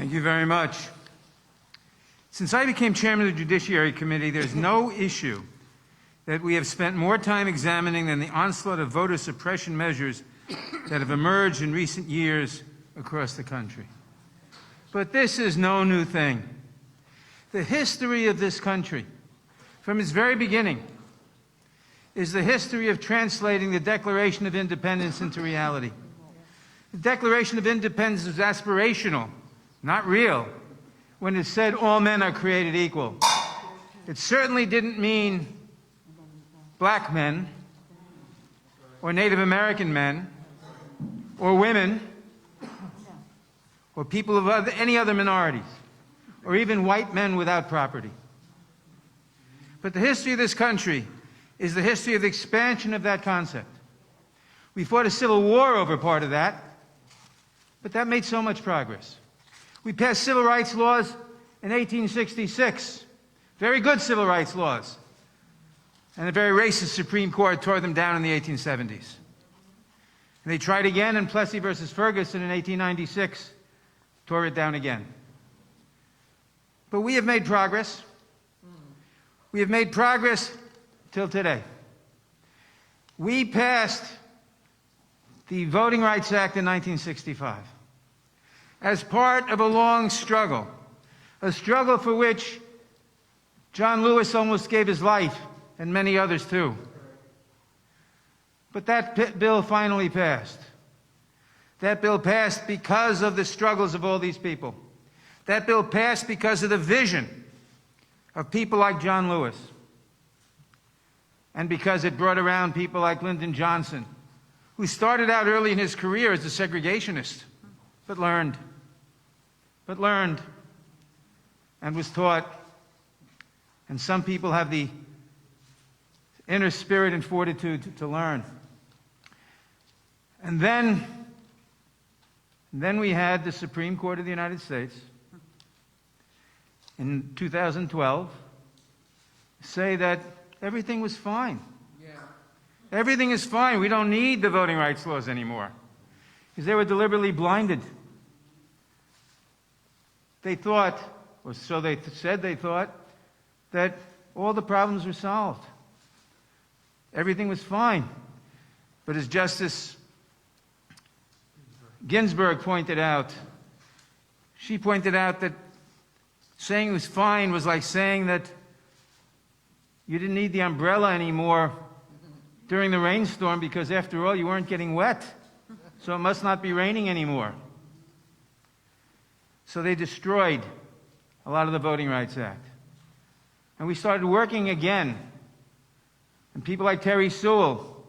Thank you very much. Since I became chairman of the Judiciary Committee, there's no issue that we have spent more time examining than the onslaught of voter suppression measures that have emerged in recent years across the country. But this is no new thing. The history of this country, from its very beginning, is the history of translating the Declaration of Independence into reality. The Declaration of Independence was aspirational, not real, when it said all men are created equal. It certainly didn't mean black men, or Native American men, or women, or people of any other minorities, or even white men without property. But the history of this country is the history of the expansion of that concept. We fought a civil war over part of that, but that made so much progress. We passed civil rights laws in 1866, very good civil rights laws, and a very racist Supreme Court tore them down in the 1870s. And they tried again in Plessy versus Ferguson in 1896, tore it down again. But we have made progress. We have made progress till today. We passed the Voting Rights Act in 1965 as part of a long struggle, a struggle for which John Lewis almost gave his life, and many others too. But that bill finally passed. That bill passed because of the struggles of all these people. That bill passed because of the vision of people like John Lewis, and because it brought around people like Lyndon Johnson, who started out early in his career as a segregationist, but learned, and was taught. And some people have the inner spirit and fortitude to learn. And then we had the Supreme Court of the United States in 2012 say that everything was fine. Yeah. Everything is fine. We don't need the voting rights laws anymore, because they were deliberately blinded. They thought, or so they said they thought, that all the problems were solved. Everything was fine. But as Justice Ginsburg pointed out, she pointed out that saying it was fine was like saying that you didn't need the umbrella anymore during the rainstorm because, after all, you weren't getting wet. So it must not be raining anymore. So they destroyed a lot of the Voting Rights Act. And we started working again. And people like Terry Sewell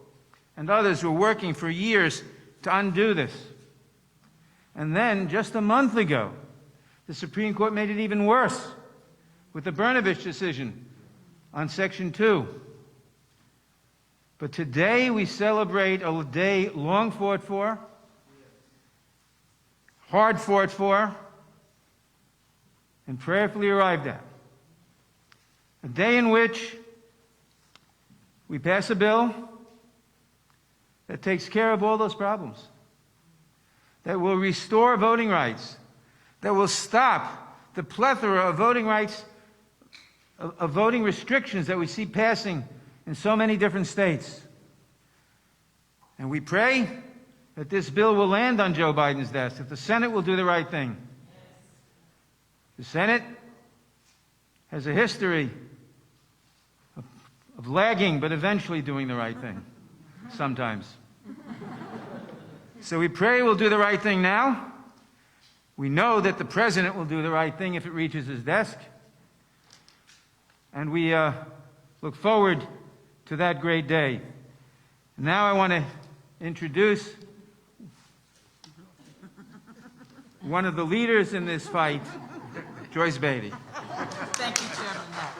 and others were working for years to undo this. And then, just a month ago, the Supreme Court made it even worse with the Brnovich decision on Section 2. But today we celebrate a day long fought for, hard fought for, and prayerfully arrived at. A day in which we pass a bill that takes care of all those problems, that will restore voting rights, that will stop the plethora of voting rights, of voting restrictions that we see passing in so many different states. And we pray that this bill will land on Joe Biden's desk, that the Senate will do the right thing. The Senate has a history of lagging, but eventually doing the right thing, sometimes. So we pray we'll do the right thing now. We know that the President will do the right thing if it reaches his desk. And we look forward to that great day. Now I want to introduce one of the leaders in this fight, Joyce Beatty.